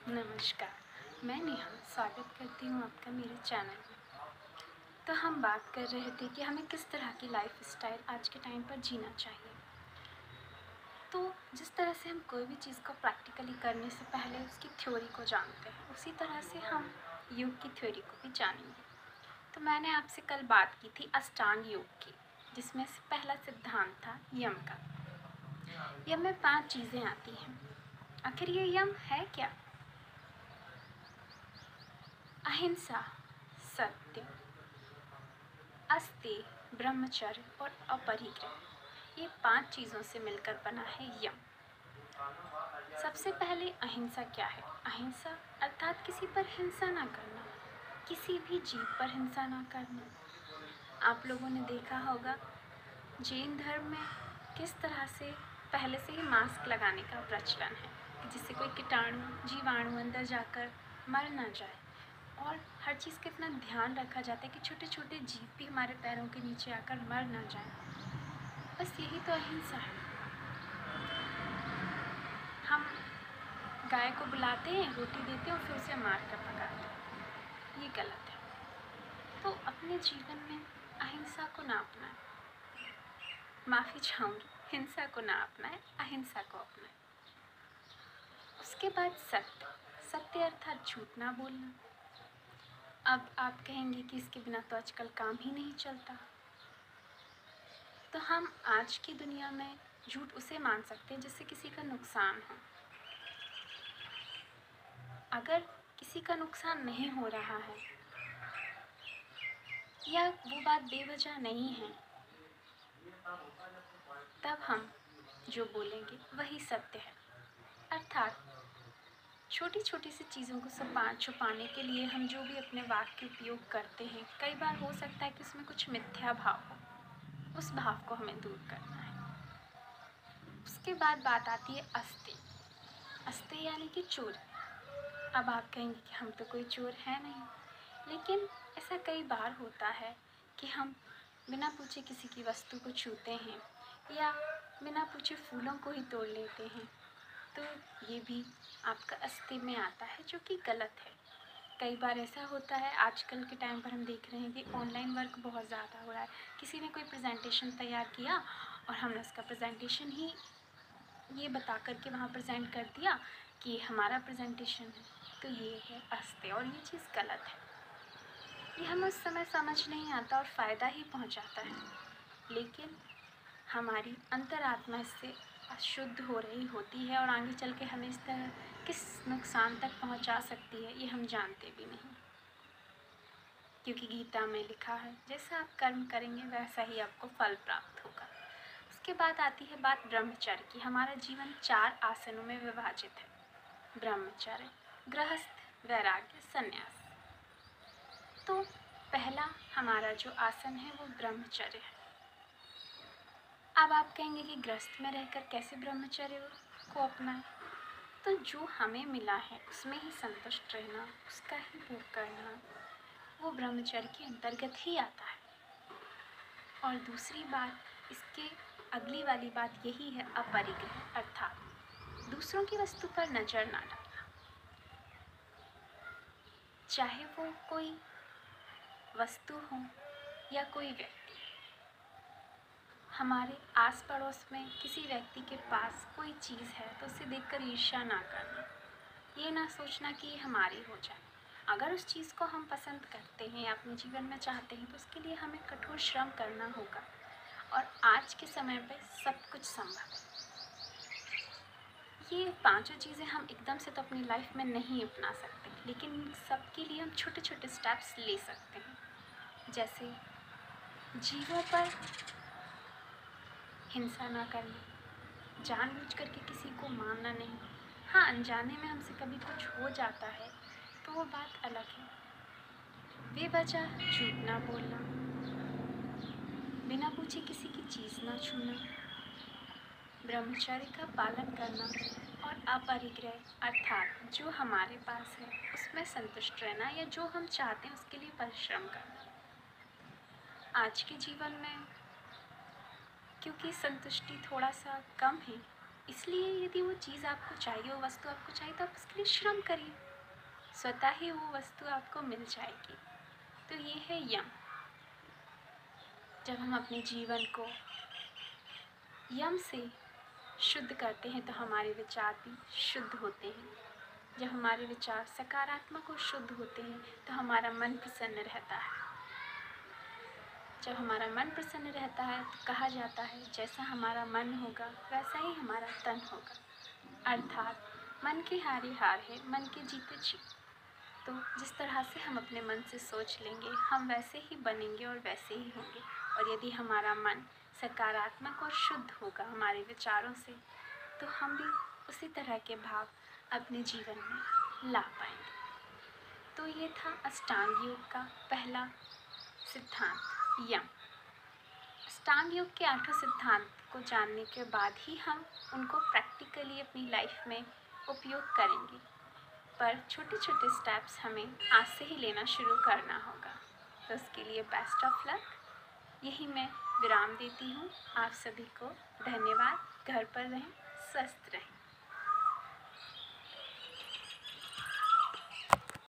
नमस्कार, मैं नेहा स्वागत करती हूँ आपका मेरे चैनल में। तो हम बात कर रहे थे कि हमें किस तरह की लाइफ़स्टाइल आज के टाइम पर जीना चाहिए। तो जिस तरह से हम कोई भी चीज़ को प्रैक्टिकली करने से पहले उसकी थ्योरी को जानते हैं, उसी तरह से हम योग की थ्योरी को भी जानेंगे। तो मैंने आपसे कल बात की थी अष्टांग योग की, जिसमें से पहला सिद्धांत था यम का। यम में 5 चीज़ें आती हैं। आखिर ये यम है क्या? अहिंसा, सत्य, अस्तेय, ब्रह्मचर्य और अपरिग्रह, ये 5 चीज़ों से मिलकर बना है यम। सबसे पहले अहिंसा क्या है? अहिंसा अर्थात किसी पर हिंसा ना करना, किसी भी जीव पर हिंसा ना करना। आप लोगों ने देखा होगा जैन धर्म में किस तरह से पहले से ही मास्क लगाने का प्रचलन है कि जिससे कोई कीटाणु जीवाणु अंदर जाकर मर ना जाए। और हर चीज़ का इतना ध्यान रखा जाता है कि छोटे छोटे जीव भी हमारे पैरों के नीचे आकर मर ना जाए। बस यही तो अहिंसा है। हम गाय को बुलाते हैं, रोटी देते हैं और फिर उसे मार कर भगाते हैं, ये गलत है। तो अपने जीवन में अहिंसा को ना अपनाएं, माफ़ी चाहूँगी, हिंसा को ना अपनाएं, अहिंसा को अपनाएं। उसके बाद सत्य, सत्य अर्थात झूठ ना बोलना। अब आप कहेंगे कि इसके बिना तो आजकल काम ही नहीं चलता। तो हम आज की दुनिया में झूठ उसे मान सकते हैं जिससे किसी का नुकसान हो। अगर किसी का नुकसान नहीं हो रहा है या वो बात बेवजह नहीं है, तब हम जो बोलेंगे वही सत्य है। अर्थात छोटी छोटी सी चीज़ों को छुपाने के लिए हम जो भी अपने वाक्य उपयोग करते हैं, कई बार हो सकता है कि उसमें कुछ मिथ्या भाव हो, उस भाव को हमें दूर करना है। उसके बाद बात आती है अस्तेय। अस्तेय यानी कि चोरी। अब आप कहेंगे कि हम तो कोई चोर है नहीं, लेकिन ऐसा कई बार होता है कि हम बिना पूछे किसी की वस्तु को छूते हैं या बिना पूछे फूलों को ही तोड़ लेते हैं, तो ये भी आपका अस्तेय में आता है, जो कि गलत है। कई बार ऐसा होता है, आजकल के टाइम पर हम देख रहे हैं कि ऑनलाइन वर्क बहुत ज़्यादा हो रहा है। किसी ने कोई प्रेजेंटेशन तैयार किया और हमने उसका प्रेजेंटेशन ही ये बता कर के वहाँ प्रेजेंट कर दिया कि हमारा प्रेजेंटेशन है, तो ये है अस्तेय और ये चीज़ गलत है। ये हमें उस समय समझ नहीं आता और फ़ायदा ही पहुँचाता है, लेकिन हमारी अंतरात्मा इससे अशुद्ध हो रही होती है और आगे चल के हमें इस तरह किस नुकसान तक पहुँचा सकती है, ये हम जानते भी नहीं। क्योंकि गीता में लिखा है, जैसा आप कर्म करेंगे वैसा ही आपको फल प्राप्त होगा। उसके बाद आती है बात ब्रह्मचर्य की। हमारा जीवन 4 आसनों में विभाजित है: ब्रह्मचर्य, गृहस्थ, वैराग्य, संन्यास। तो पहला हमारा जो आसन है वो ब्रह्मचर्य है। अब आप कहेंगे कि गृहस्थ में रहकर कैसे ब्रह्मचर्य को अपनाएं? तो जो हमें मिला है उसमें ही संतुष्ट रहना, उसका ही भोग करना, वो ब्रह्मचर्य के अंतर्गत ही आता है। और दूसरी बात, इसके अगली वाली बात यही है अपरिग्रह, अर्थात दूसरों की वस्तु पर नज़र ना डालना, चाहे वो कोई वस्तु हो या कोई व्यक्ति। हमारे आस पड़ोस में किसी व्यक्ति के पास कोई चीज़ है तो उसे देखकर ईर्ष्या ना करना, ये ना सोचना कि ये हमारी हो जाए। अगर उस चीज़ को हम पसंद करते हैं या अपने जीवन में चाहते हैं तो उसके लिए हमें कठोर श्रम करना होगा, और आज के समय पे सब कुछ संभव है। ये 5 चीज़ें हम एकदम से तो अपनी लाइफ में नहीं अपना सकते, लेकिन सबके लिए हम छोटे छोटे स्टेप्स ले सकते हैं। जैसे जीवों पर हिंसा ना करना, जानबूझ करके किसी को मारना नहीं। हाँ, अनजाने में हमसे कभी कुछ हो जाता है तो वो बात अलग है। बेवजह झूठ ना बोलना, बिना पूछे किसी की चीज़ ना छूना, ब्रह्मचर्य का पालन करना और अपरिग्रह अर्थात जो हमारे पास है उसमें संतुष्ट रहना या जो हम चाहते हैं उसके लिए परिश्रम करना। आज के जीवन में क्योंकि संतुष्टि थोड़ा सा कम है, इसलिए यदि वो चीज़ आपको चाहिए, वो वस्तु आपको चाहिए, तो आप उसके लिए श्रम करिए, स्वतः ही वो वस्तु आपको मिल जाएगी। तो ये है यम। जब हम अपने जीवन को यम से शुद्ध करते हैं तो हमारे विचार भी शुद्ध होते हैं। जब हमारे विचार सकारात्मक और शुद्ध होते हैं तो हमारा मन प्रसन्न रहता है। जब हमारा मन प्रसन्न रहता है तो कहा जाता है जैसा हमारा मन होगा वैसा ही हमारा तन होगा। अर्थात मन के हारे हार है, मन के जीते जीत। तो जिस तरह से हम अपने मन से सोच लेंगे हम वैसे ही बनेंगे और वैसे ही होंगे। और यदि हमारा मन सकारात्मक और शुद्ध होगा हमारे विचारों से, तो हम भी उसी तरह के भाव अपने जीवन में ला पाएंगे। तो ये था अष्टांग योग का पहला सिद्धांत, यम। अष्टांग योग के 8 सिद्धांत को जानने के बाद ही हम उनको प्रैक्टिकली अपनी लाइफ में उपयोग करेंगे, पर छोटे छोटे स्टेप्स हमें आज से ही लेना शुरू करना होगा। तो उसके लिए बेस्ट ऑफ लक। यही मैं विराम देती हूँ। आप सभी को धन्यवाद। घर पर रहें, स्वस्थ रहें।